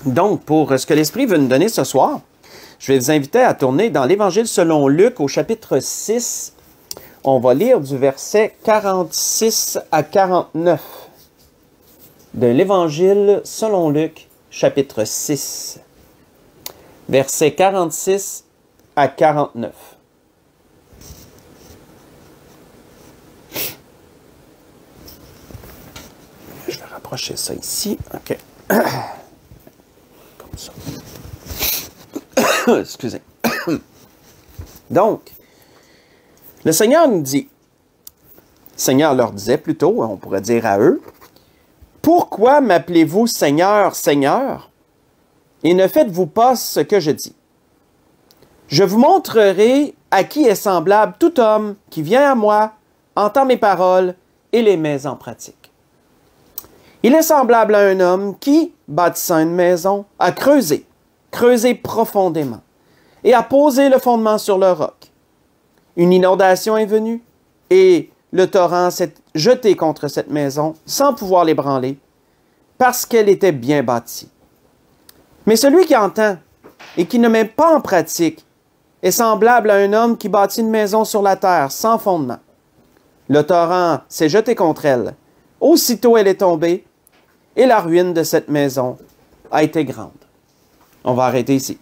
Donc, pour ce que l'Esprit veut nous donner ce soir, je vais vous inviter à tourner dans l'Évangile selon Luc au chapitre 6. On va lire du verset 46 à 49 de l'Évangile selon Luc, chapitre 6, versets 46 à 49. Je vais rapprocher ça ici. OK. Comme ça. Excusez. Donc, le Seigneur nous dit, le Seigneur leur disait plutôt, on pourrait dire à eux, « Pourquoi m'appelez-vous Seigneur, Seigneur, et ne faites-vous pas ce que je dis? Je vous montrerai à qui est semblable tout homme qui vient à moi, entend mes paroles et les met en pratique. Il est semblable à un homme qui, bâtissant une maison, a creusé profondément, et a posé le fondement sur le roc. Une inondation est venue, et le torrent s'est jeté contre cette maison sans pouvoir l'ébranler, parce qu'elle était bien bâtie. Mais celui qui entend et qui ne met pas en pratique est semblable à un homme qui bâtit une maison sur la terre sans fondement. Le torrent s'est jeté contre elle. Aussitôt elle est tombée, et la ruine de cette maison a été grande. » On va arrêter ici.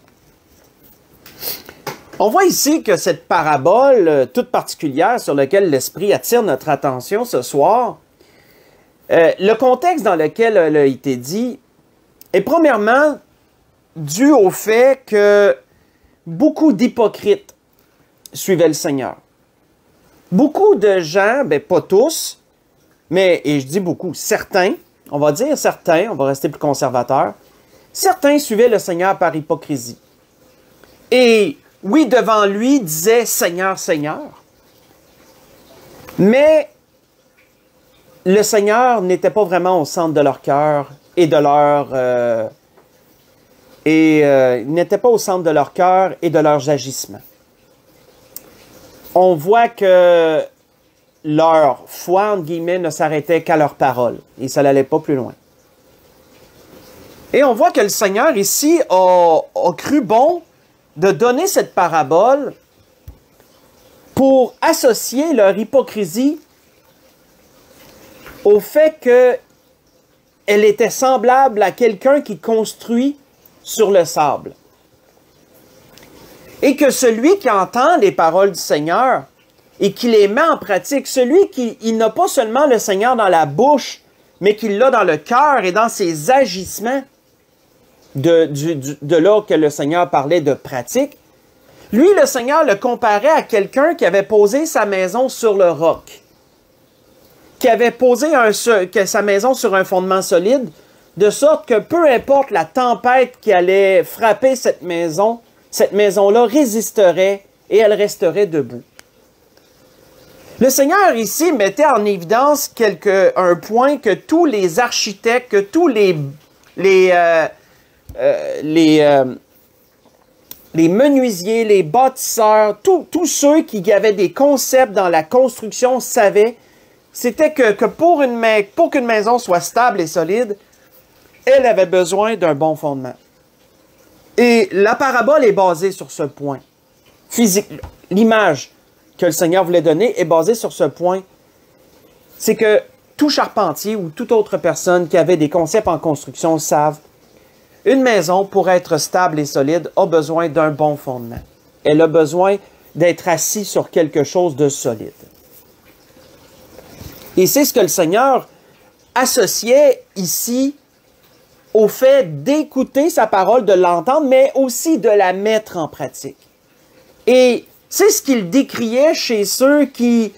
On voit ici que cette parabole toute particulière sur laquelle l'Esprit attire notre attention ce soir, le contexte dans lequel elle a été dit est premièrement dû au fait que beaucoup d'hypocrites suivaient le Seigneur. Beaucoup de gens, pas tous, mais, et je dis beaucoup, certains, on va dire certains, on va rester plus conservateur, certains suivaient le Seigneur par hypocrisie. Et oui, devant lui, disaient « Seigneur, Seigneur ». Mais le Seigneur n'était pas vraiment au centre de leur cœur et de leur... n'était pas au centre de leur cœur et de leurs agissements. On voit que leur foi, entre guillemets, ne s'arrêtait qu'à leurs paroles. Et ça n'allait pas plus loin. Et on voit que le Seigneur, ici, a cru bon de donner cette parabole pour associer leur hypocrisie au fait qu'elle était semblable à quelqu'un qui construit sur le sable. Et que celui qui entend les paroles du Seigneur et qui les met en pratique, celui qui n'a pas seulement le Seigneur dans la bouche, mais qui l'a dans le cœur et dans ses agissements, de là que le Seigneur parlait de pratique, lui, le Seigneur le comparait à quelqu'un qui avait posé sa maison sur le roc, qui avait posé sa maison sur un fondement solide, de sorte que peu importe la tempête qui allait frapper cette maison-là résisterait et elle resterait debout. Le Seigneur ici mettait en évidence un point que tous les architectes, que tous les menuisiers, les bâtisseurs, tous ceux qui avaient des concepts dans la construction savaient, c'était que pour qu'une maison soit stable et solide, elle avait besoin d'un bon fondement. Et la parabole est basée sur ce point. L'image que le Seigneur voulait donner est basée sur ce point. C'est que tout charpentier ou toute autre personne qui avait des concepts en construction savent, une maison, pour être stable et solide, a besoin d'un bon fondement. Elle a besoin d'être assise sur quelque chose de solide. Et c'est ce que le Seigneur associait ici au fait d'écouter sa parole, de l'entendre, mais aussi de la mettre en pratique. Et c'est ce qu'il décriait chez ceux qui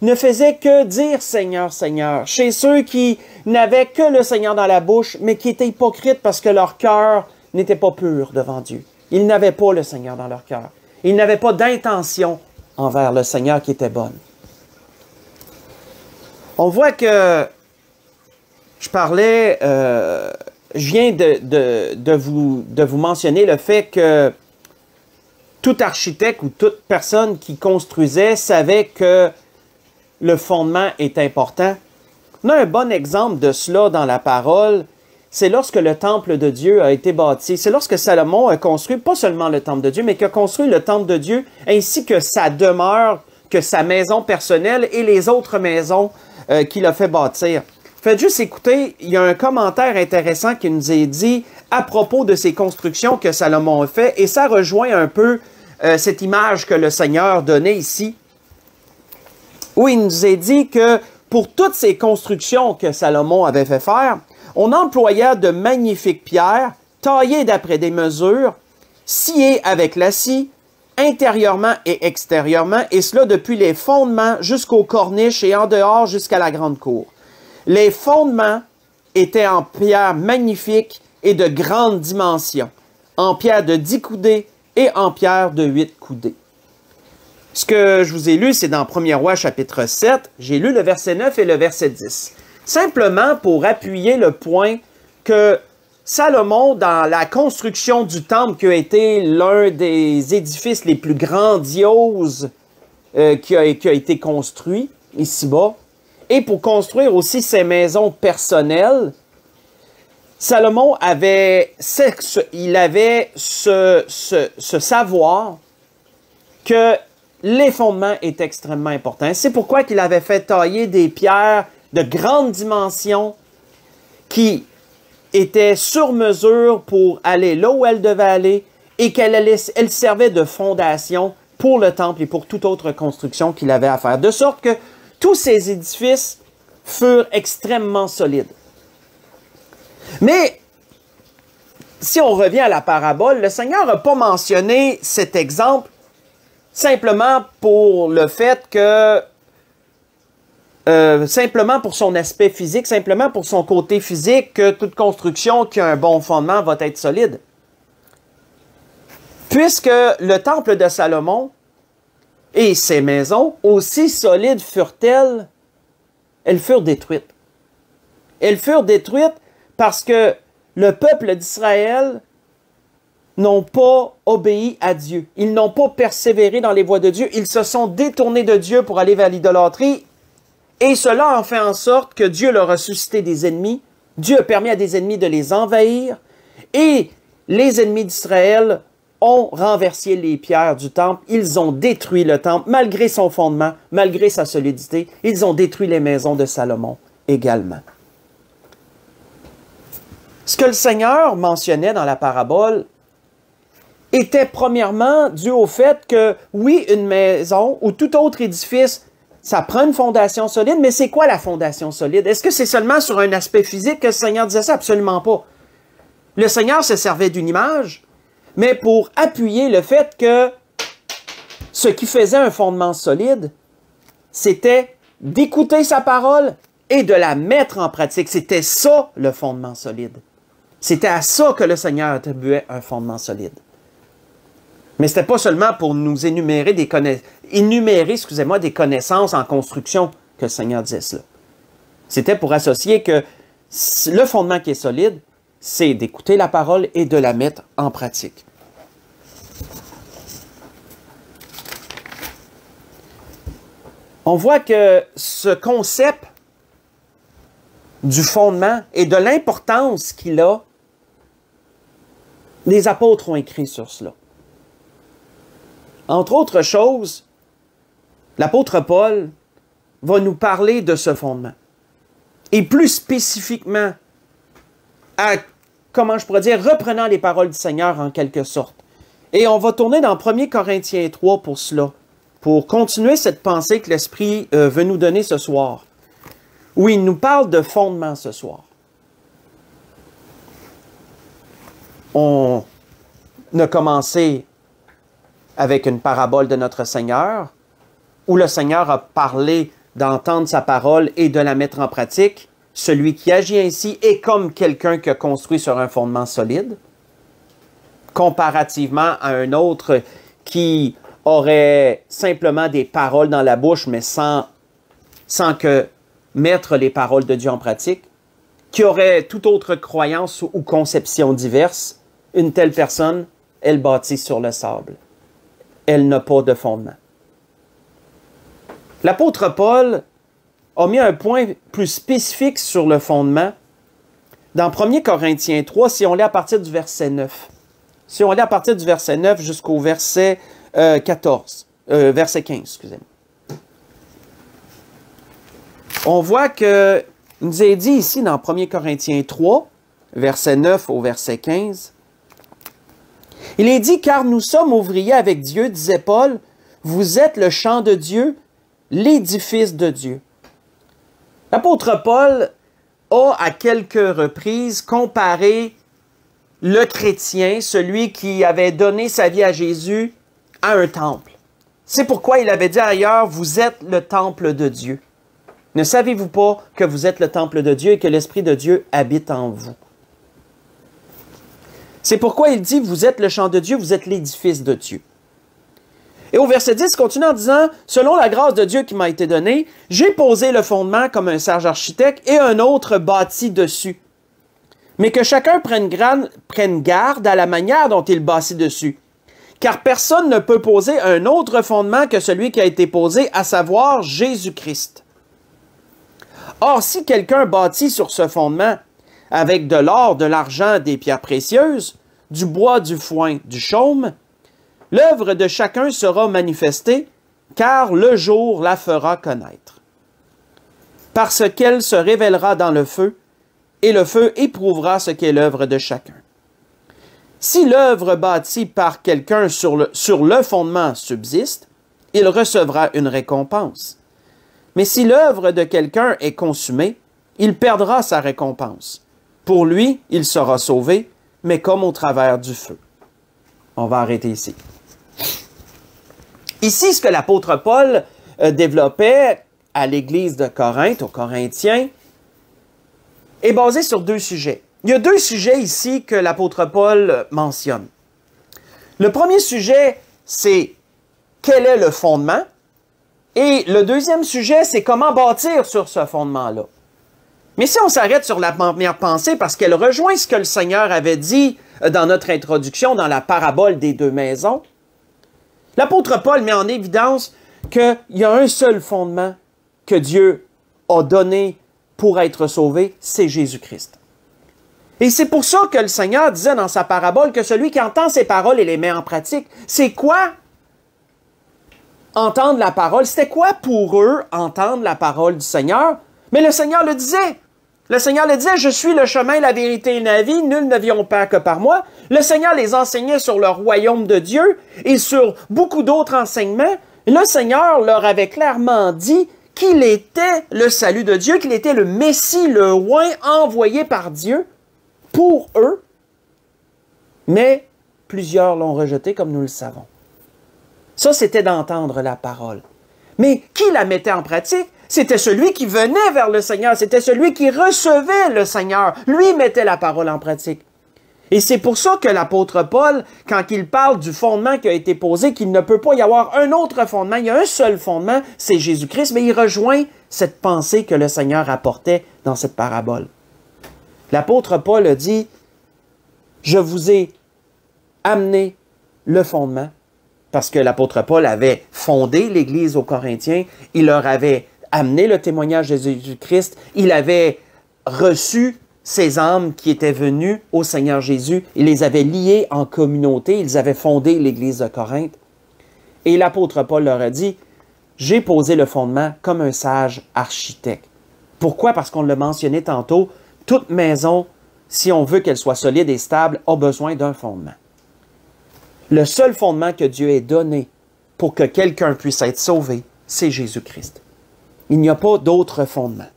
ne faisaient que dire « Seigneur, Seigneur », chez ceux qui n'avaient que le Seigneur dans la bouche, mais qui étaient hypocrites parce que leur cœur n'était pas pur devant Dieu. Ils n'avaient pas le Seigneur dans leur cœur. Ils n'avaient pas d'intention envers le Seigneur qui était bonne. On voit que je parlais, je viens de vous mentionner le fait que tout architecte ou toute personne qui construisait savait que le fondement est important. On a un bon exemple de cela dans la parole. c'est lorsque le temple de Dieu a été bâti. C'est lorsque Salomon a construit pas seulement le temple de Dieu, mais qu'il a construit le temple de Dieu ainsi que sa demeure, que sa maison personnelle et les autres maisons qu'il a fait bâtir. Faites juste écouter, il y a un commentaire intéressant qui nous est dit à propos de ces constructions que Salomon a fait, et ça rejoint un peu cette image que le Seigneur donnait ici, où il nous est dit que pour toutes ces constructions que Salomon avait fait faire, on employa de magnifiques pierres, taillées d'après des mesures, sciées avec la scie, intérieurement et extérieurement, et cela depuis les fondements jusqu'aux corniches et en dehors jusqu'à la grande cour. Les fondements étaient en pierre magnifique et de grande dimension, en pierre de 10 coudées et en pierre de 8 coudées. Ce que je vous ai lu, c'est dans 1er Roi chapitre 7. J'ai lu le verset 9 et le verset 10. Simplement pour appuyer le point que Salomon, dans la construction du temple qui a été l'un des édifices les plus grandioses qui a été construit ici-bas, et pour construire aussi ses maisons personnelles, Salomon avait ce savoir que les fondements étaient extrêmement importants. C'est pourquoi il avait fait tailler des pierres de grande dimension qui étaient sur mesure pour aller là où elles devaient aller et qu'elles servaient de fondation pour le temple et pour toute autre construction qu'il avait à faire. De sorte que tous ces édifices furent extrêmement solides. Mais si on revient à la parabole, le Seigneur n'a pas mentionné cet exemple simplement pour le fait que, simplement pour son aspect physique, simplement pour son côté physique, que toute construction qui a un bon fondement va être solide. Puisque le temple de Salomon et ses maisons, aussi solides furent-elles, elles furent détruites. Elles furent détruites parce que le peuple d'Israël n'ont pas obéi à Dieu. Ils n'ont pas persévéré dans les voies de Dieu. Ils se sont détournés de Dieu pour aller vers l'idolâtrie. Et cela a fait en sorte que Dieu leur a suscité des ennemis. Dieu a permis à des ennemis de les envahir. Et les ennemis d'Israël ont renversé les pierres du temple. Ils ont détruit le temple, malgré son fondement, malgré sa solidité. Ils ont détruit les maisons de Salomon également. Ce que le Seigneur mentionnait dans la parabole était premièrement dû au fait que, oui, une maison ou tout autre édifice, ça prend une fondation solide, mais c'est quoi la fondation solide? Est-ce que c'est seulement sur un aspect physique que le Seigneur disait ça? Absolument pas. Le Seigneur se servait d'une image, mais pour appuyer le fait que ce qui faisait un fondement solide, c'était d'écouter sa parole et de la mettre en pratique. C'était ça, le fondement solide. C'était à ça que le Seigneur attribuait un fondement solide. Mais ce n'était pas seulement pour nous énumérer des connaissances en construction que le Seigneur disait cela. C'était pour associer que le fondement qui est solide, c'est d'écouter la parole et de la mettre en pratique. On voit que ce concept du fondement et de l'importance qu'il a, les apôtres ont écrit sur cela. Entre autres choses, l'apôtre Paul va nous parler de ce fondement. Et plus spécifiquement, reprenant les paroles du Seigneur en quelque sorte. Et on va tourner dans 1 Corinthiens 3 pour cela, pour continuer cette pensée que l'Esprit veut nous donner ce soir, où il nous parle de fondement ce soir. On a commencé avec une parabole de notre Seigneur, où le Seigneur a parlé d'entendre sa parole et de la mettre en pratique. Celui qui agit ainsi est comme quelqu'un qui a construit sur un fondement solide, comparativement à un autre qui aurait simplement des paroles dans la bouche, mais sans que mettre les paroles de Dieu en pratique, qui aurait toute autre croyance ou conception diverse. Une telle personne, elle bâtit sur le sable. Elle n'a pas de fondement. L'apôtre Paul a mis un point plus spécifique sur le fondement dans 1 Corinthiens 3, si on lit à partir du verset 9. Si on lit à partir du verset 9 jusqu'au verset 15, excusez-moi. On voit que, il nous est dit ici dans 1 Corinthiens 3, verset 9 au verset 15, il est dit, car nous sommes ouvriers avec Dieu, disait Paul, vous êtes le champ de Dieu, l'édifice de Dieu. L'apôtre Paul a à quelques reprises comparé le chrétien, celui qui avait donné sa vie à Jésus, à un temple. C'est pourquoi il avait dit ailleurs, vous êtes le temple de Dieu. Ne savez-vous pas que vous êtes le temple de Dieu et que l'Esprit de Dieu habite en vous? C'est pourquoi il dit, vous êtes le champ de Dieu, vous êtes l'édifice de Dieu. Et au verset 10, il continue en disant, selon la grâce de Dieu qui m'a été donnée, j'ai posé le fondement comme un sage architecte et un autre bâti dessus. Mais que chacun prenne garde à la manière dont il bâtit dessus. Car personne ne peut poser un autre fondement que celui qui a été posé, à savoir Jésus-Christ. Or, si quelqu'un bâtit sur ce fondement avec de l'or, de l'argent, des pierres précieuses, du bois, du foin, du chaume, l'œuvre de chacun sera manifestée, car le jour la fera connaître. Parce qu'elle se révélera dans le feu, et le feu éprouvera ce qu'est l'œuvre de chacun. Si l'œuvre bâtie par quelqu'un sur le fondement subsiste, il recevra une récompense. Mais si l'œuvre de quelqu'un est consumée, il perdra sa récompense. Pour lui, il sera sauvé, mais comme au travers du feu. On va arrêter ici. Ici, ce que l'apôtre Paul développait à l'église de Corinthe, aux Corinthiens, est basé sur deux sujets. Il y a deux sujets ici que l'apôtre Paul mentionne. Le premier sujet, c'est quel est le fondement? Et le deuxième sujet, c'est comment bâtir sur ce fondement-là. Mais si on s'arrête sur la première pensée, parce qu'elle rejoint ce que le Seigneur avait dit dans notre introduction, dans la parabole des deux maisons, l'apôtre Paul met en évidence qu'il y a un seul fondement que Dieu a donné pour être sauvé, c'est Jésus-Christ. Et c'est pour ça que le Seigneur disait dans sa parabole que celui qui entend ses paroles et les met en pratique, c'est quoi entendre la parole? C'était quoi pour eux entendre la parole du Seigneur? Mais le Seigneur le disait. Le Seigneur le disait, je suis le chemin, la vérité et la vie, nul ne vient au Père que par moi. Le Seigneur les enseignait sur le royaume de Dieu et sur beaucoup d'autres enseignements. Le Seigneur leur avait clairement dit qu'il était le salut de Dieu, qu'il était le Messie, le roi envoyé par Dieu pour eux. Mais plusieurs l'ont rejeté, comme nous le savons. Ça, c'était d'entendre la parole. Mais qui la mettait en pratique? C'était celui qui venait vers le Seigneur. C'était celui qui recevait le Seigneur. Lui mettait la parole en pratique. Et c'est pour ça que l'apôtre Paul, quand il parle du fondement qui a été posé, qu'il ne peut pas y avoir un autre fondement, il y a un seul fondement, c'est Jésus-Christ, mais il rejoint cette pensée que le Seigneur apportait dans cette parabole. L'apôtre Paul a dit, « Je vous ai amené le fondement », parce que l'apôtre Paul avait fondé l'Église aux Corinthiens, il leur avait amené le témoignage de Jésus-Christ, il avait reçu ces âmes qui étaient venues au Seigneur Jésus, il les avait liées en communauté, ils avaient fondé l'Église de Corinthe. Et l'apôtre Paul leur a dit, « J'ai posé le fondement comme un sage architecte. » Pourquoi? Parce qu'on l'a mentionné tantôt, toute maison, si on veut qu'elle soit solide et stable, a besoin d'un fondement. Le seul fondement que Dieu ait donné pour que quelqu'un puisse être sauvé, c'est Jésus-Christ. Il n'y a pas d'autre fondement.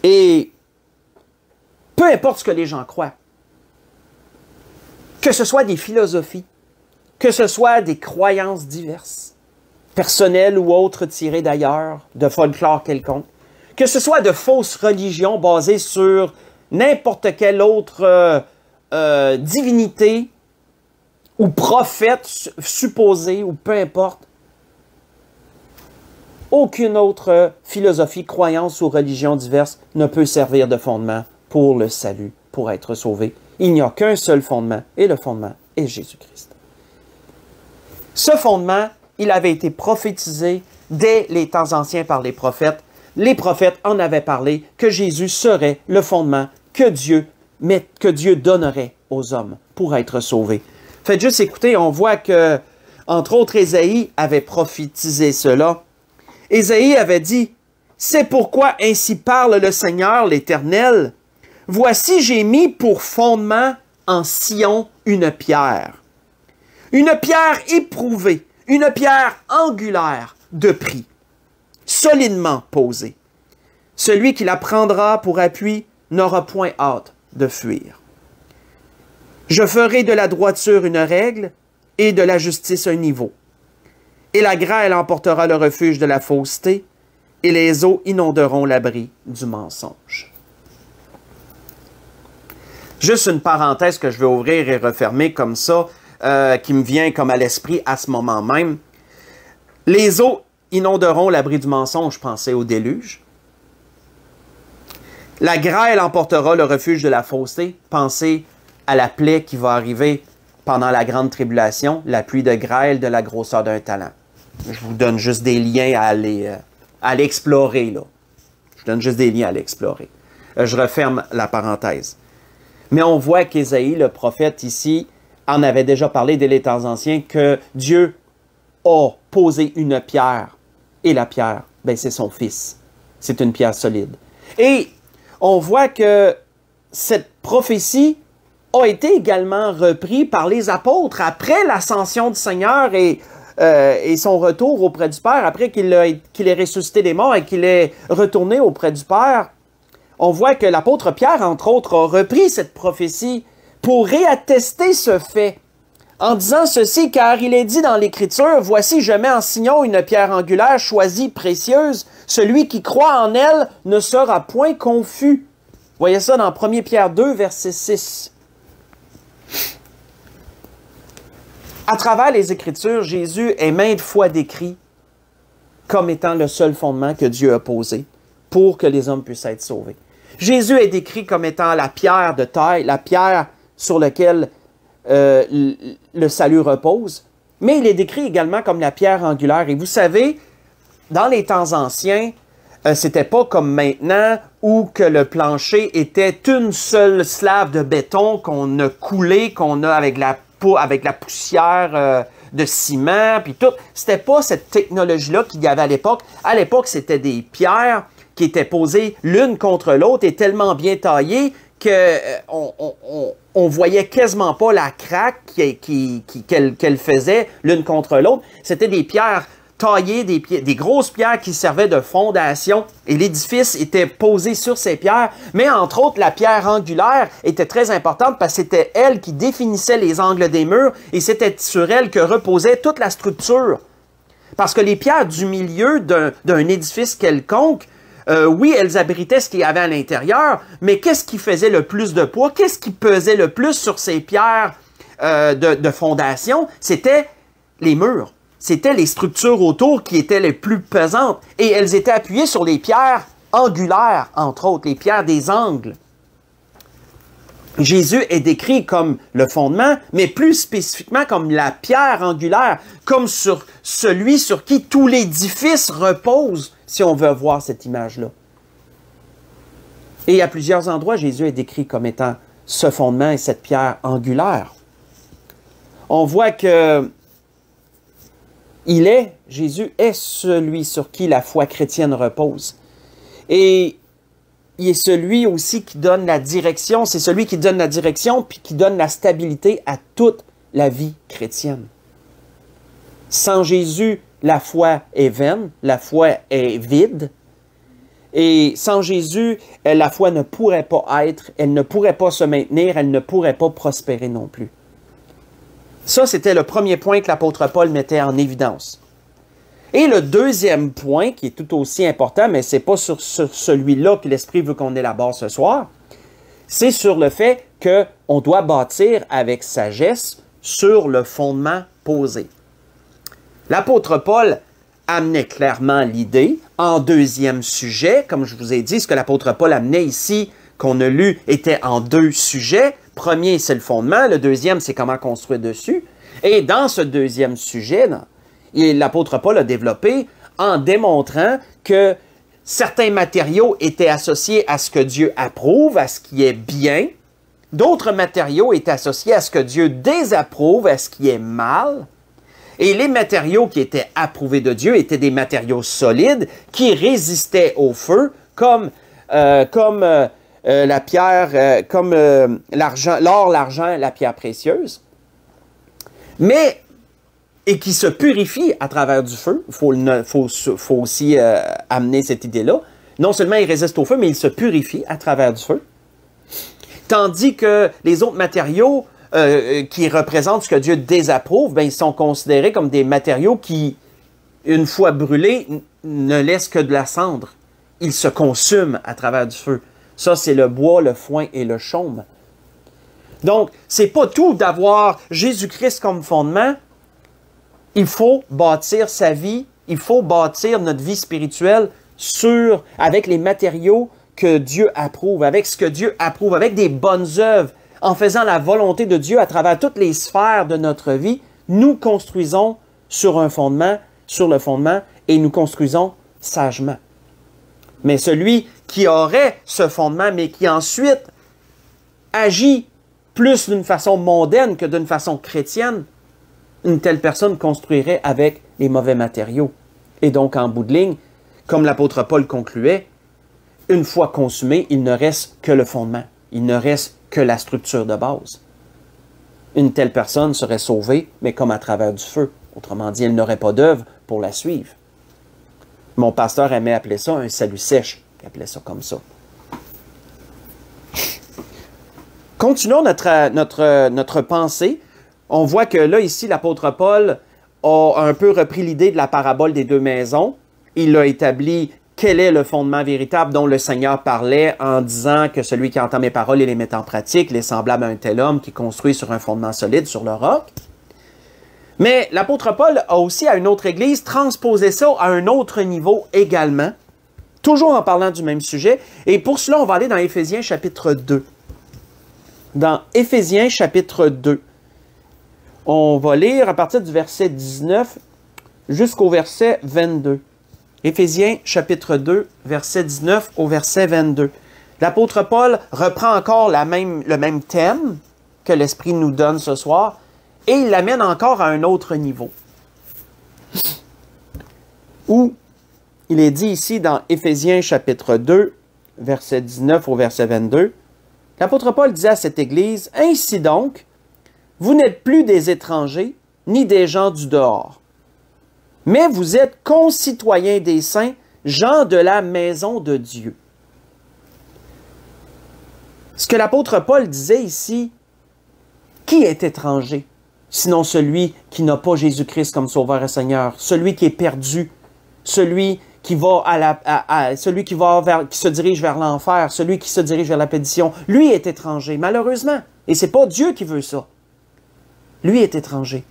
Et peu importe ce que les gens croient, que ce soit des philosophies, que ce soit des croyances diverses, personnelles ou autres tirées d'ailleurs, de folklore quelconque, que ce soit de fausses religions basées sur n'importe quelle autre divinité ou prophète supposé, ou peu importe, aucune autre philosophie, croyance ou religion diverse ne peut servir de fondement pour le salut, pour être sauvé. Il n'y a qu'un seul fondement, et le fondement est Jésus-Christ. Ce fondement, il avait été prophétisé dès les temps anciens par les prophètes. Les prophètes en avaient parlé que Jésus serait le fondement que Dieu donnerait aux hommes pour être sauvés. Faites juste écouter, on voit que, entre autres, Ésaïe avait prophétisé cela. Ésaïe avait dit, « C'est pourquoi ainsi parle le Seigneur l'Éternel. Voici, j'ai mis pour fondement en Sion une pierre éprouvée, une pierre angulaire de prix, solidement posée. Celui qui la prendra pour appui n'aura point hâte de fuir. Je ferai de la droiture une règle et de la justice un niveau. Et la grêle emportera le refuge de la fausseté, et les eaux inonderont l'abri du mensonge. » Juste une parenthèse que je vais ouvrir et refermer comme ça, qui me vient comme à l'esprit à ce moment même. Les eaux inonderont l'abri du mensonge, pensez au déluge. La grêle emportera le refuge de la fausseté, pensez à la plaie qui va arriver pendant la grande tribulation, la pluie de grêle de la grosseur d'un talent. Je vous donne juste des liens à aller explorer, là. Je donne juste des liens à aller explorer. Je referme la parenthèse. Mais on voit qu'Ésaïe, le prophète ici, en avait déjà parlé dès les temps anciens, que Dieu a posé une pierre. Et la pierre, ben, c'est son fils. C'est une pierre solide. Et on voit que cette prophétie a été également reprise par les apôtres après l'ascension du Seigneur et son retour auprès du Père, après qu'il ait ressuscité des morts et qu'il est retourné auprès du Père. On voit que l'apôtre Pierre, entre autres, a repris cette prophétie pour réattester ce fait, en disant ceci, car il est dit dans l'Écriture, « Voici, je mets en Sion une pierre angulaire choisie, précieuse. Celui qui croit en elle ne sera point confus. » Voyez ça dans 1 Pierre 2, verset 6. À travers les Écritures, Jésus est maintes fois décrit comme étant le seul fondement que Dieu a posé pour que les hommes puissent être sauvés. Jésus est décrit comme étant la pierre de taille, la pierre sur laquelle le salut repose, mais il est décrit également comme la pierre angulaire. Et vous savez, dans les temps anciens, c'était pas comme maintenant où que le plancher était une seule slab de béton qu'on a coulé, qu'on a avec la poussière de ciment, puis tout. C'était pas cette technologie-là qu'il y avait à l'époque. À l'époque, c'était des pierres qui étaient posées l'une contre l'autre et tellement bien taillées qu'on voyait quasiment pas la craque qu'elle faisait l'une contre l'autre. C'était des pierres taillées, des grosses pierres qui servaient de fondation et l'édifice était posé sur ces pierres. Mais entre autres, la pierre angulaire était très importante parce que c'était elle qui définissait les angles des murs et c'était sur elle que reposait toute la structure. Parce que les pierres du milieu d'un édifice quelconque, oui, elles abritaient ce qu'il y avait à l'intérieur, mais qu'est-ce qui faisait le plus de poids? Qu'est-ce qui pesait le plus sur ces pierres de fondation? C'était les murs. C'était les structures autour qui étaient les plus pesantes. Et elles étaient appuyées sur les pierres angulaires, entre autres, les pierres des angles. Jésus est décrit comme le fondement, mais plus spécifiquement comme la pierre angulaire, comme sur celui sur qui tout l'édifice repose, si on veut voir cette image-là. Et à plusieurs endroits, Jésus est décrit comme étant ce fondement et cette pierre angulaire. On voit que Jésus est celui sur qui la foi chrétienne repose. Et il est celui aussi qui donne la direction, c'est celui qui donne la direction puis qui donne la stabilité à toute la vie chrétienne. Sans Jésus, la foi est vaine, la foi est vide. Et sans Jésus, la foi ne pourrait pas être, elle ne pourrait pas se maintenir, elle ne pourrait pas prospérer non plus. Ça, c'était le premier point que l'apôtre Paul mettait en évidence. Et le deuxième point, qui est tout aussi important, mais ce n'est pas sur celui-là que l'Esprit veut qu'on élabore ce soir, c'est sur le fait qu'on doit bâtir avec sagesse sur le fondement posé. L'apôtre Paul amenait clairement l'idée en deuxième sujet. Comme je vous ai dit, ce que l'apôtre Paul amenait ici, qu'on a lu, était en deux sujets. Premier, c'est le fondement. Le deuxième, c'est comment construire dessus. Et dans ce deuxième sujet, l'apôtre Paul a développé en démontrant que certains matériaux étaient associés à ce que Dieu approuve, à ce qui est bien. D'autres matériaux étaient associés à ce que Dieu désapprouve, à ce qui est mal. Et les matériaux qui étaient approuvés de Dieu étaient des matériaux solides qui résistaient au feu, comme la pierre, comme l'argent, l'or, l'argent, la pierre précieuse. Mais, et qui se purifient à travers du feu. Il faut aussi amener cette idée-là. Non seulement ils résistent au feu, mais ils se purifient à travers du feu. Tandis que les autres matériaux qui représentent ce que Dieu désapprouve, ben, ils sont considérés comme des matériaux qui, une fois brûlés, ne laissent que de la cendre. Ils se consument à travers du feu. Ça, c'est le bois, le foin et le chaume. Donc, c'est pas tout d'avoir Jésus-Christ comme fondement. Il faut bâtir sa vie, il faut bâtir notre vie spirituelle avec les matériaux que Dieu approuve, avec ce que Dieu approuve, avec des bonnes œuvres, en faisant la volonté de Dieu à travers toutes les sphères de notre vie. Nous construisons sur un fondement, sur le fondement, et nous construisons sagement. Mais celui qui aurait ce fondement, mais qui ensuite agit plus d'une façon mondaine que d'une façon chrétienne, une telle personne construirait avec les mauvais matériaux. Et donc, en bout de ligne, comme l'apôtre Paul concluait, une fois consumé, il ne reste que le fondement. Il ne reste que la structure de base. Une telle personne serait sauvée, mais comme à travers du feu. Autrement dit, elle n'aurait pas d'œuvre pour la suivre. Mon pasteur aimait appeler ça un salut sèche. Il appelait ça comme ça. Continuons notre pensée. On voit que là, ici, l'apôtre Paul a un peu repris l'idée de la parabole des deux maisons. Il a établi quel est le fondement véritable dont le Seigneur parlait en disant que celui qui entend mes paroles et les met en pratique, il est semblable à un tel homme qui construit sur un fondement solide, sur le roc. Mais l'apôtre Paul a aussi, à une autre église, transposé ça à un autre niveau également, toujours en parlant du même sujet. Et pour cela, on va aller dans Éphésiens chapitre 2. Dans Éphésiens chapitre 2, on va lire à partir du verset 19 jusqu'au verset 22. Éphésiens chapitre 2, verset 19 au verset 22. L'apôtre Paul reprend encore le même thème que l'Esprit nous donne ce soir et il l'amène encore à un autre niveau. Où il est dit ici dans Éphésiens chapitre 2, verset 19 au verset 22, l'apôtre Paul dit à cette Église, « Ainsi donc, vous n'êtes plus des étrangers, ni des gens du dehors, mais vous êtes concitoyens des saints, gens de la maison de Dieu. » Ce que l'apôtre Paul disait ici, qui est étranger, sinon celui qui n'a pas Jésus-Christ comme Sauveur et Seigneur, celui qui est perdu, celui qui se dirige vers l'enfer, celui qui se dirige vers la perdition, lui est étranger, malheureusement. Et c'est pas Dieu qui veut ça. Lui est étranger.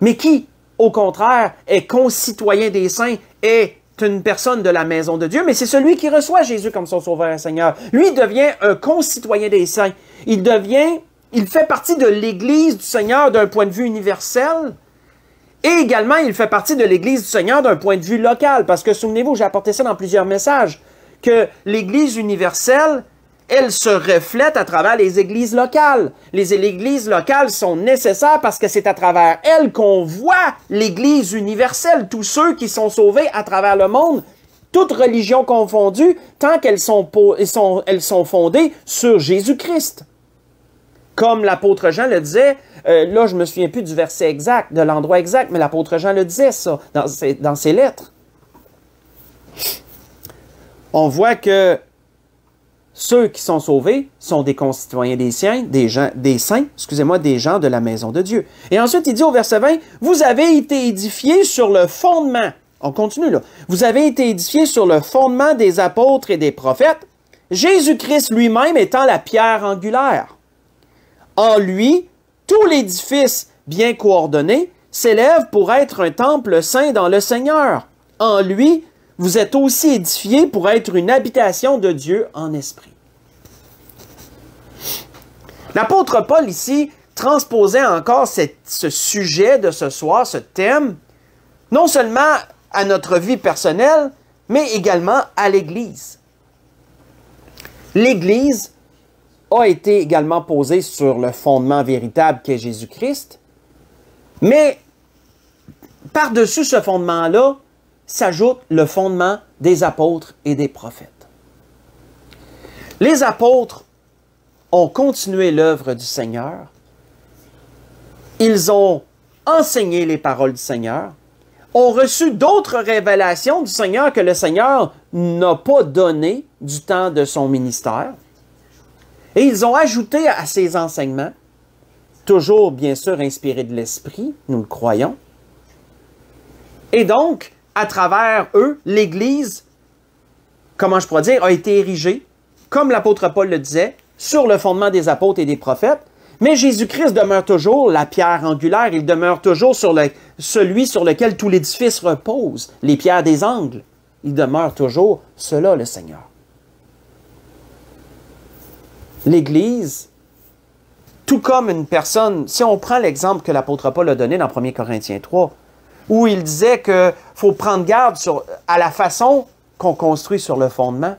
Mais qui, au contraire, est concitoyen des saints, est une personne de la maison de Dieu, mais c'est celui qui reçoit Jésus comme son Sauveur et Seigneur. Lui devient un concitoyen des saints. Il fait partie de l'Église du Seigneur d'un point de vue universel, et également, il fait partie de l'Église du Seigneur d'un point de vue local, parce que souvenez-vous, j'ai apporté ça dans plusieurs messages, que l'Église universelle, elle se reflète à travers les églises locales. Les églises locales sont nécessaires parce que c'est à travers elles qu'on voit l'Église universelle, tous ceux qui sont sauvés à travers le monde, toutes religions confondues, tant qu'elles sont fondées sur Jésus-Christ. Comme l'apôtre Jean le disait, là je ne me souviens plus du verset exact, de l'endroit exact, mais l'apôtre Jean le disait ça dans ses lettres. On voit que ceux qui sont sauvés sont des concitoyens des saints, des gens de la maison de Dieu. Et ensuite, il dit au verset 20, « Vous avez été édifiés sur le fondement. » On continue là. « Vous avez été édifiés sur le fondement des apôtres et des prophètes, Jésus-Christ lui-même étant la pierre angulaire. En lui, tout l'édifice bien coordonné s'élève pour être un temple saint dans le Seigneur. En lui, vous êtes aussi édifiés pour être une habitation de Dieu en esprit. » L'apôtre Paul ici transposait encore ce sujet de ce soir, ce thème, non seulement à notre vie personnelle, mais également à l'Église. L'Église a été également posée sur le fondement véritable qu'est Jésus-Christ, mais par-dessus ce fondement-là s'ajoute le fondement des apôtres et des prophètes. Les apôtres ont continué l'œuvre du Seigneur. Ils ont enseigné les paroles du Seigneur, ont reçu d'autres révélations du Seigneur que le Seigneur n'a pas donné du temps de son ministère. Et ils ont ajouté à ces enseignements, toujours bien sûr inspirés de l'Esprit, nous le croyons. Et donc, à travers eux, l'Église, comment je pourrais dire, a été érigée, comme l'apôtre Paul le disait, sur le fondement des apôtres et des prophètes. Mais Jésus-Christ demeure toujours la pierre angulaire, il demeure toujours celui sur lequel tout l'édifice repose, les pierres des angles. Il demeure toujours cela, le Seigneur. L'Église, tout comme une personne, si on prend l'exemple que l'apôtre Paul a donné dans 1 Corinthiens 3, où il disait qu'il faut prendre garde à la façon qu'on construit sur le fondement,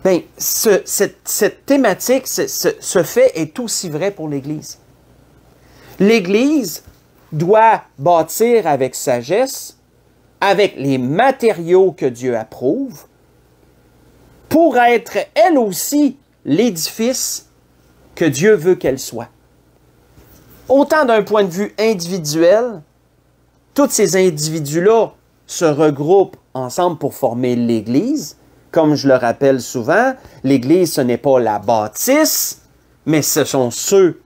bien, cette thématique, ce fait est aussi vrai pour l'Église. L'Église doit bâtir avec sagesse, avec les matériaux que Dieu approuve, pour être elle aussi l'édifice que Dieu veut qu'elle soit. Autant d'un point de vue individuel, tous ces individus-là se regroupent ensemble pour former l'Église. Comme je le rappelle souvent, l'Église, ce n'est pas la bâtisse, mais ce sont ceux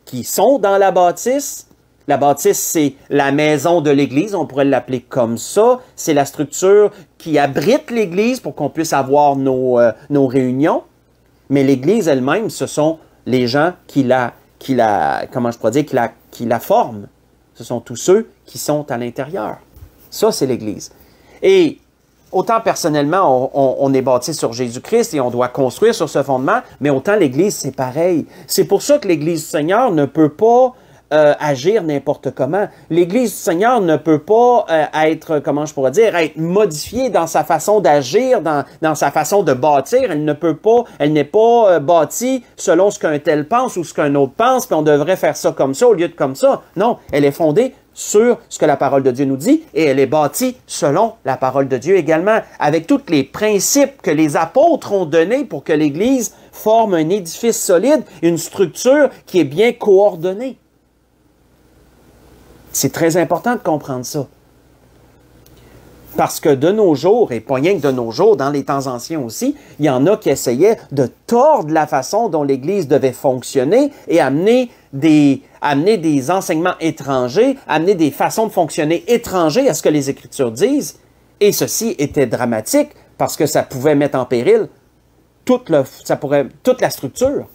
qui sont dans la bâtisse. La bâtisse, c'est la maison de l'Église, on pourrait l'appeler comme ça. C'est la structure qui abrite l'Église pour qu'on puisse avoir nos réunions. Mais l'Église elle-même, ce sont les gens qui la forment. Ce sont tous ceux qui sont à l'intérieur. Ça, c'est l'Église. Et autant personnellement, on est bâti sur Jésus-Christ et on doit construire sur ce fondement, mais autant l'Église, c'est pareil. C'est pour ça que l'Église du Seigneur ne peut pas agir n'importe comment. L'Église du Seigneur ne peut pas être, comment je pourrais dire, être modifiée dans sa façon d'agir, dans sa façon de bâtir. Elle n'est pas bâtie selon ce qu'un tel pense ou ce qu'un autre pense, puis on devrait faire ça comme ça au lieu de comme ça. Non, elle est fondée sur ce que la parole de Dieu nous dit, et elle est bâtie selon la parole de Dieu également, avec tous les principes que les apôtres ont donnés pour que l'Église forme un édifice solide, une structure qui est bien coordonnée. C'est très important de comprendre ça. Parce que de nos jours, et pas rien que de nos jours, dans les temps anciens aussi, il y en a qui essayaient de tordre la façon dont l'Église devait fonctionner et amener des enseignements étrangers, amener des façons de fonctionner étrangers à ce que les Écritures disent. Et ceci était dramatique parce que ça pouvait mettre en péril toute la structure.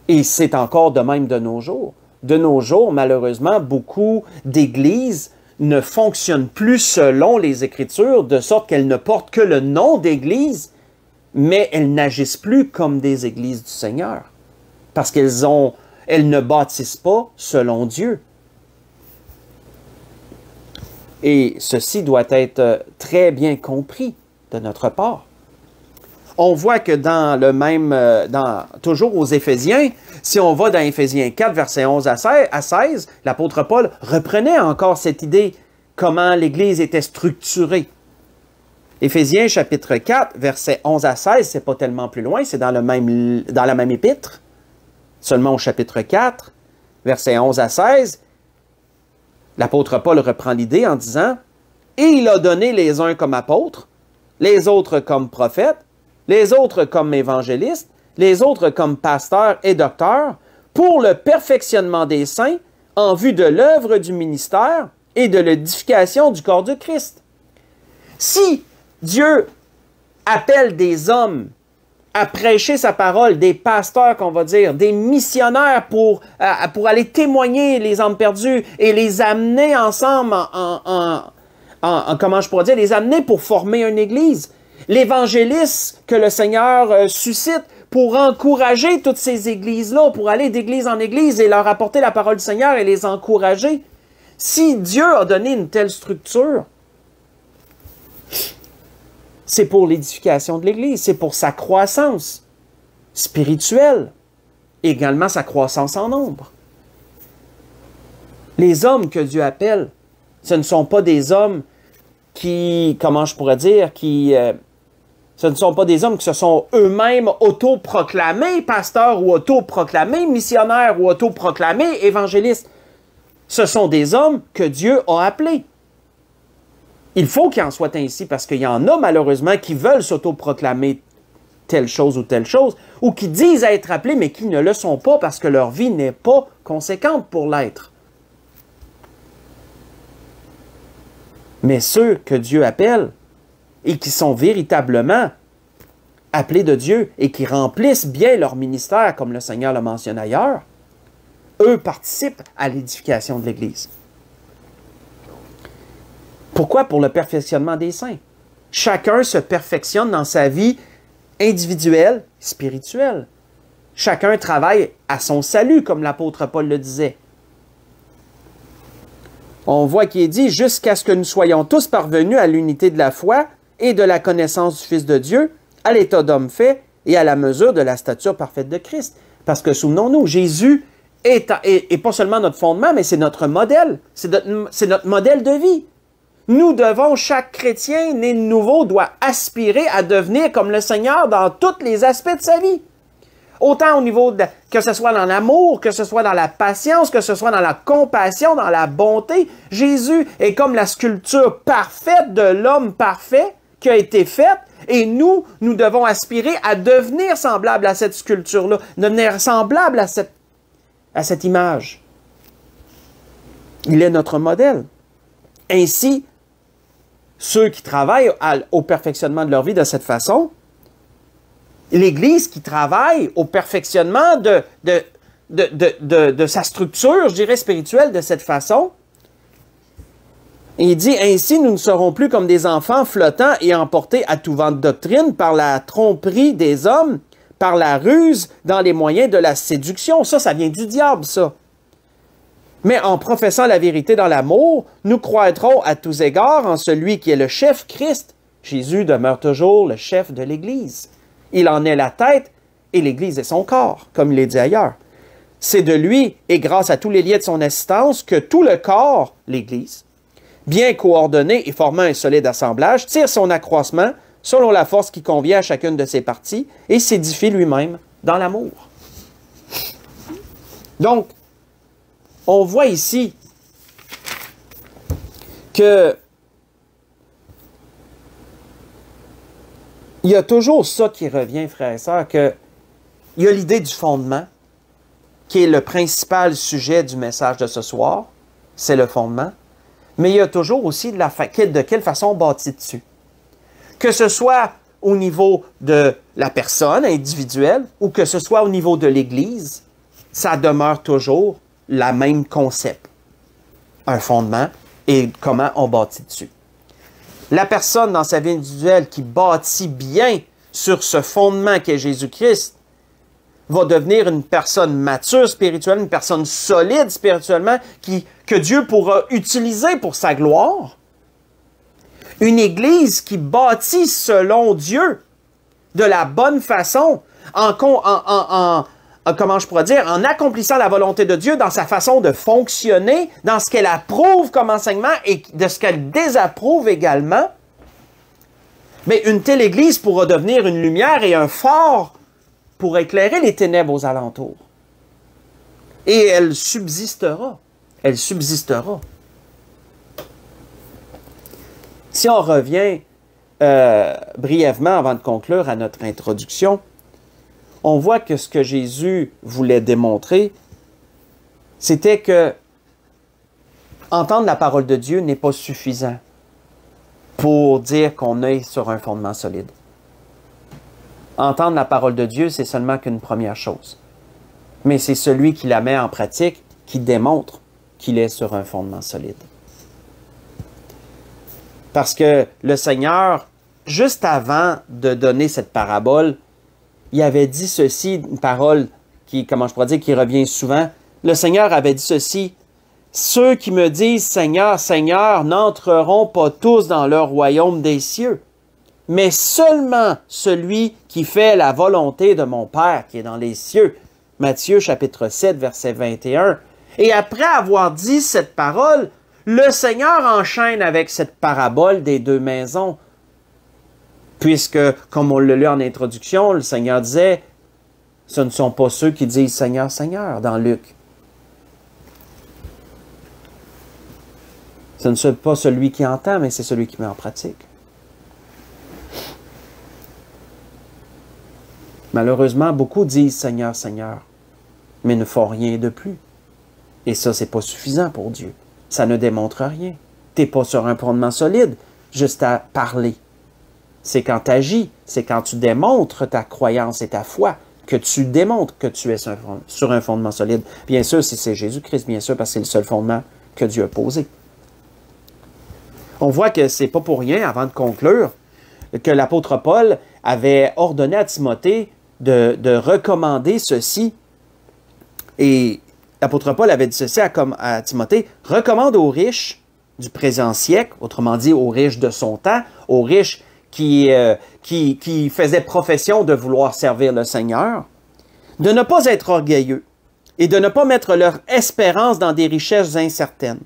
Et c'est encore de même de nos jours. De nos jours, malheureusement, beaucoup d'églises ne fonctionnent plus selon les Écritures, de sorte qu'elles ne portent que le nom d'église, mais elles n'agissent plus comme des églises du Seigneur, parce qu'elles ne bâtissent pas selon Dieu. Et ceci doit être très bien compris de notre part. On voit que toujours aux Éphésiens, si on va dans Éphésiens 4, versets 11 à 16, l'apôtre Paul reprenait encore cette idée, comment l'Église était structurée. Éphésiens chapitre 4, versets 11 à 16, c'est pas tellement plus loin, c'est dans la même épître, seulement au chapitre 4, versets 11 à 16, l'apôtre Paul reprend l'idée en disant « Et il a donné les uns comme apôtres, les autres comme prophètes, les autres comme évangélistes, les autres comme pasteurs et docteurs, pour le perfectionnement des saints, en vue de l'œuvre du ministère et de l'édification du corps du Christ. » Si Dieu appelle des hommes à prêcher sa parole, des pasteurs, qu'on va dire, des missionnaires pour aller témoigner les âmes perdues et les amener ensemble comment je pourrais dire, les amener pour former une église, l'évangéliste que le Seigneur suscite pour encourager toutes ces églises-là, pour aller d'église en église et leur apporter la parole du Seigneur et les encourager. Si Dieu a donné une telle structure, C'est pour l'édification de l'Église, c'est pour sa croissance spirituelle, également sa croissance en nombre. Les hommes que Dieu appelle, ce ne sont pas des hommes qui, comment je pourrais dire, ce ne sont pas des hommes qui se sont eux-mêmes autoproclamés pasteurs ou autoproclamés missionnaires ou autoproclamés évangélistes. Ce sont des hommes que Dieu a appelés. Il faut qu'il en soit ainsi parce qu'il y en a malheureusement qui veulent s'autoproclamer telle chose, ou qui disent être appelés mais qui ne le sont pas parce que leur vie n'est pas conséquente pour l'être. Mais ceux que Dieu appelle et qui sont véritablement appelés de Dieu et qui remplissent bien leur ministère, comme le Seigneur le mentionne ailleurs, eux participent à l'édification de l'Église. Pourquoi? Pour le perfectionnement des saints. Chacun se perfectionne dans sa vie individuelle, spirituelle. Chacun travaille à son salut, comme l'apôtre Paul le disait. On voit qu'il est dit « Jusqu'à ce que nous soyons tous parvenus à l'unité de la foi et de la connaissance du Fils de Dieu, à l'état d'homme fait et à la mesure de la stature parfaite de Christ. » Parce que souvenons-nous, Jésus est pas seulement notre fondement, mais c'est notre modèle. C'est notre modèle de vie. Nous devons, chaque chrétien né de nouveau doit aspirer à devenir comme le Seigneur dans tous les aspects de sa vie. Autant au niveau que ce soit dans l'amour, que ce soit dans la patience, que ce soit dans la compassion, dans la bonté. Jésus est comme la sculpture parfaite de l'homme parfait qui a été faite. Et nous devons aspirer à devenir semblable à cette sculpture-là, devenir semblable à cette image. Il est notre modèle. Ainsi, ceux qui travaillent au perfectionnement de leur vie de cette façon, l'Église qui travaille au perfectionnement de sa structure, je dirais, spirituelle de cette façon, il dit « Ainsi, nous ne serons plus comme des enfants flottants et emportés à tout vent de doctrine par la tromperie des hommes, par la ruse dans les moyens de la séduction. » Ça vient du diable, ça. Mais en professant la vérité dans l'amour, nous croîtrons à tous égards en celui qui est le chef, Christ. Jésus demeure toujours le chef de l'Église. Il en est la tête et l'Église est son corps, comme il est dit ailleurs. C'est de lui et grâce à tous les liens de son assistance que tout le corps, l'Église, bien coordonné et formant un solide assemblage, tire son accroissement selon la force qui convient à chacune de ses parties et s'édifie lui-même dans l'amour. Donc, on voit ici que il y a toujours ça qui revient, frères et sœurs, qu'il y a l'idée du fondement, qui est le principal sujet du message de ce soir, c'est le fondement, mais il y a toujours aussi de quelle façon on bâtit dessus. Que ce soit au niveau de la personne individuelle ou que ce soit au niveau de l'Église, ça demeure toujours le même concept. Un fondement et comment on bâtit dessus. La personne dans sa vie individuelle qui bâtit bien sur ce fondement qu'est Jésus-Christ va devenir une personne mature spirituellement, une personne solide spirituellement que Dieu pourra utiliser pour sa gloire. Une Église qui bâtit selon Dieu de la bonne façon, comment je pourrais dire, en accomplissant la volonté de Dieu dans sa façon de fonctionner, dans ce qu'elle approuve comme enseignement et de ce qu'elle désapprouve également, mais une telle Église pourra devenir une lumière et un phare pour éclairer les ténèbres aux alentours. Et elle subsistera. Elle subsistera. Si on revient brièvement avant de conclure à notre introduction, on voit que ce que Jésus voulait démontrer, c'était que entendre la parole de Dieu n'est pas suffisant pour dire qu'on est sur un fondement solide. Entendre la parole de Dieu, c'est seulement qu'une première chose. Mais c'est celui qui la met en pratique qui démontre qu'il est sur un fondement solide. Parce que le Seigneur, juste avant de donner cette parabole, il avait dit ceci, une parole qui, comment je pourrais dire, qui revient souvent. Le Seigneur avait dit ceci, « ceux qui me disent Seigneur, Seigneur, n'entreront pas tous dans le royaume des cieux, mais seulement celui qui fait la volonté de mon Père qui est dans les cieux. Matthieu chapitre 7, verset 21. Et après avoir dit cette parole, le Seigneur enchaîne avec cette parabole des deux maisons. Puisque, comme on l'a lu en introduction, le Seigneur disait, ce ne sont pas ceux qui disent Seigneur, Seigneur, dans Luc. Ce ne n'est pas celui qui entend, mais c'est celui qui met en pratique. Malheureusement, beaucoup disent Seigneur, Seigneur, mais ne font rien de plus. Et ça, c'est pas suffisant pour Dieu. Ça ne démontre rien. Tu n'es pas sur un fondement solide, juste à parler. C'est quand tu agis, c'est quand tu démontres ta croyance et ta foi, que tu démontres que tu es sur un fondement solide. Bien sûr, si c'est Jésus-Christ, bien sûr, parce que c'est le seul fondement que Dieu a posé. On voit que c'est pas pour rien, avant de conclure, que l'apôtre Paul avait ordonné à Timothée de recommander ceci. Et l'apôtre Paul avait dit ceci à Timothée, « Recommande aux riches du présent siècle, autrement dit aux riches de son temps, aux riches qui faisaient profession de vouloir servir le Seigneur, de ne pas être orgueilleux et de ne pas mettre leur espérance dans des richesses incertaines,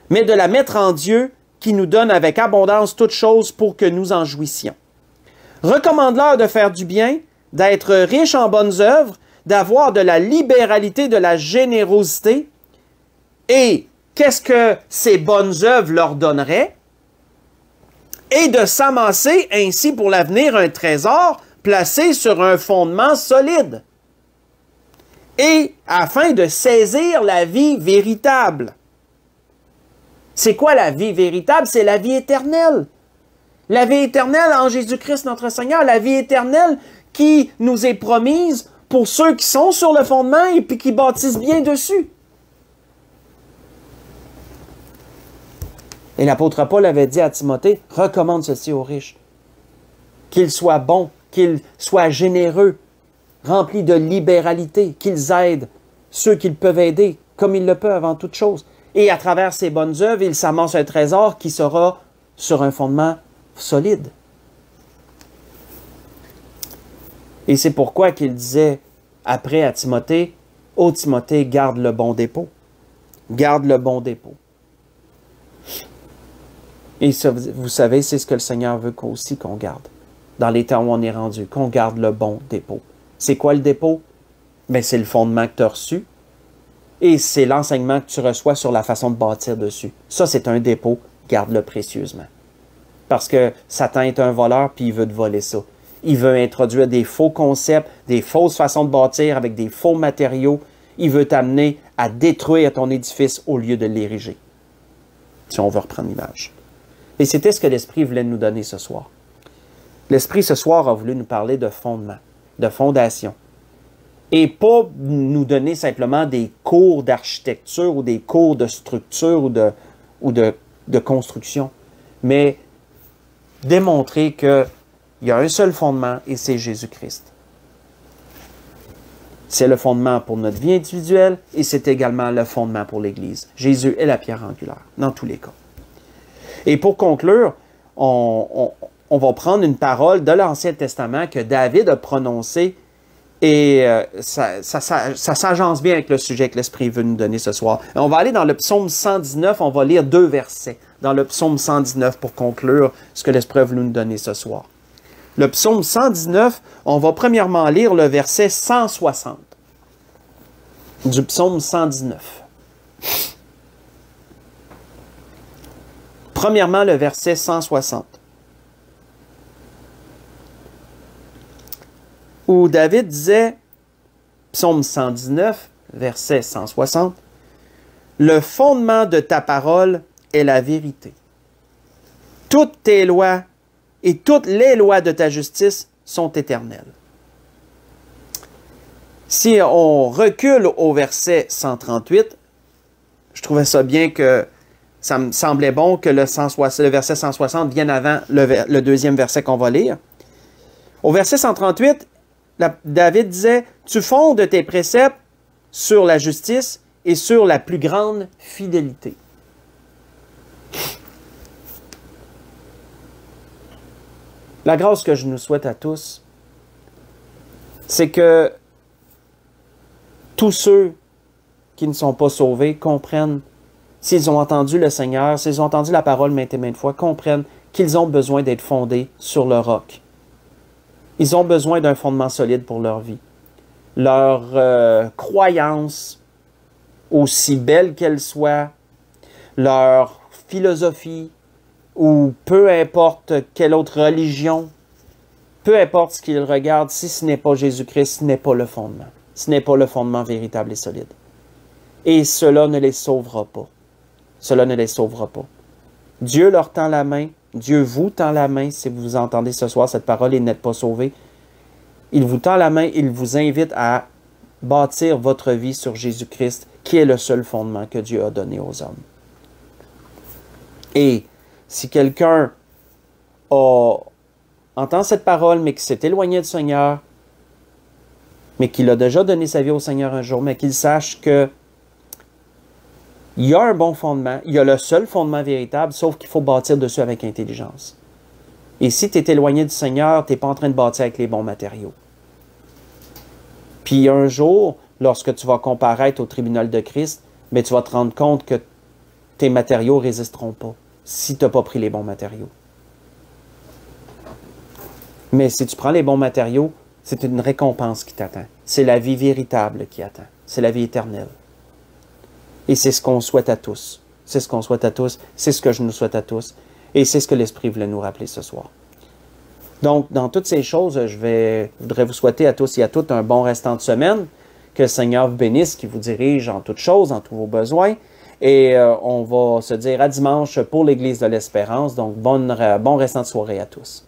mais de la mettre en Dieu qui nous donne avec abondance toutes choses pour que nous en jouissions. Recommande-leur de faire du bien, d'être riches en bonnes œuvres, d'avoir de la libéralité, de la générosité. Et qu'est-ce que ces bonnes œuvres leur donneraient? Et de s'amasser ainsi pour l'avenir un trésor placé sur un fondement solide. Et afin de saisir la vie véritable. C'est quoi la vie véritable? C'est la vie éternelle. La vie éternelle en Jésus-Christ notre Seigneur, la vie éternelle qui nous est promise pour ceux qui sont sur le fondement et puis qui bâtissent bien dessus. Et l'apôtre Paul avait dit à Timothée, recommande ceci aux riches. Qu'ils soient bons, qu'ils soient généreux, remplis de libéralité, qu'ils aident ceux qu'ils peuvent aider, comme ils le peuvent en toute chose. Et à travers ces bonnes œuvres, ils s'amassent un trésor qui sera sur un fondement solide. Et c'est pourquoi qu'il disait après à Timothée, « Ô Timothée, garde le bon dépôt. Garde le bon dépôt. » Et ça, vous savez, c'est ce que le Seigneur veut aussi qu'on garde. Dans les temps où on est rendu, qu'on garde le bon dépôt. C'est quoi le dépôt? Bien, c'est le fondement que tu as reçu. Et c'est l'enseignement que tu reçois sur la façon de bâtir dessus. Ça, c'est un dépôt. Garde-le précieusement. Parce que Satan est un voleur, puis il veut te voler ça. Il veut introduire des faux concepts, des fausses façons de bâtir avec des faux matériaux. Il veut t'amener à détruire ton édifice au lieu de l'ériger. Si on veut reprendre l'image. Et c'était ce que l'Esprit voulait nous donner ce soir. L'Esprit, ce soir, a voulu nous parler de fondement, de fondation. Et pas nous donner simplement des cours d'architecture ou des cours de structure ou de construction, mais démontrer qu'il y a un seul fondement et c'est Jésus-Christ. C'est le fondement pour notre vie individuelle et c'est également le fondement pour l'Église. Jésus est la pierre angulaire, dans tous les cas. Et pour conclure, on va prendre une parole de l'Ancien Testament que David a prononcée et ça s'agence bien avec le sujet que l'Esprit veut nous donner ce soir. Et on va aller dans le psaume 119, on va lire 2 versets dans le psaume 119 pour conclure ce que l'Esprit veut nous donner ce soir. Le psaume 119, on va premièrement lire le verset 160 du psaume 119. Premièrement, le verset 160. Où David disait, psaume 119, verset 160, « Le fondement de ta parole est la vérité. Toutes tes lois et toutes les lois de ta justice sont éternelles. » Si on recule au verset 138, je trouvais ça bien que ça me semblait bon que le verset 160 vienne avant le deuxième verset qu'on va lire. Au verset 138, David disait « Tu fondes tes préceptes sur la justice et sur la plus grande fidélité. La grâce que je nous souhaite à tous, c'est que tous ceux qui ne sont pas sauvés comprennent, s'ils ont entendu le Seigneur, s'ils ont entendu la parole maintes et maintes fois, comprennent qu'ils ont besoin d'être fondés sur le roc. Ils ont besoin d'un fondement solide pour leur vie. Leur croyance, aussi belle qu'elle soit, leur philosophie, ou peu importe quelle autre religion, peu importe ce qu'ils regardent, si ce n'est pas Jésus-Christ, ce n'est pas le fondement. Ce n'est pas le fondement véritable et solide. Et cela ne les sauvera pas. Cela ne les sauvera pas. Dieu leur tend la main. Dieu vous tend la main si vous entendez ce soir cette parole et n'êtes pas sauvés. Il vous tend la main, il vous invite à bâtir votre vie sur Jésus-Christ, qui est le seul fondement que Dieu a donné aux hommes. Et si quelqu'un entend cette parole, mais qui s'est éloigné du Seigneur, mais qu'il a déjà donné sa vie au Seigneur un jour, mais qu'il sache que il y a un bon fondement, il y a le seul fondement véritable, sauf qu'il faut bâtir dessus avec intelligence. Et si tu es éloigné du Seigneur, tu n'es pas en train de bâtir avec les bons matériaux. Puis un jour, lorsque tu vas comparaître au tribunal de Christ, mais tu vas te rendre compte que tes matériaux ne résisteront pas si tu n'as pas pris les bons matériaux. Mais si tu prends les bons matériaux, c'est une récompense qui t'attend. C'est la vie véritable qui attend. C'est la vie éternelle. Et c'est ce qu'on souhaite à tous. C'est ce qu'on souhaite à tous. C'est ce que je nous souhaite à tous. Et c'est ce que l'Esprit voulait nous rappeler ce soir. Donc, dans toutes ces choses, je voudrais vous souhaiter à tous et à toutes un bon restant de semaine. Que le Seigneur vous bénisse, qu'il vous dirige en toutes choses, en tous vos besoins. Et on va se dire à dimanche pour l'Église de l'Espérance. Donc, bon restant de soirée à tous.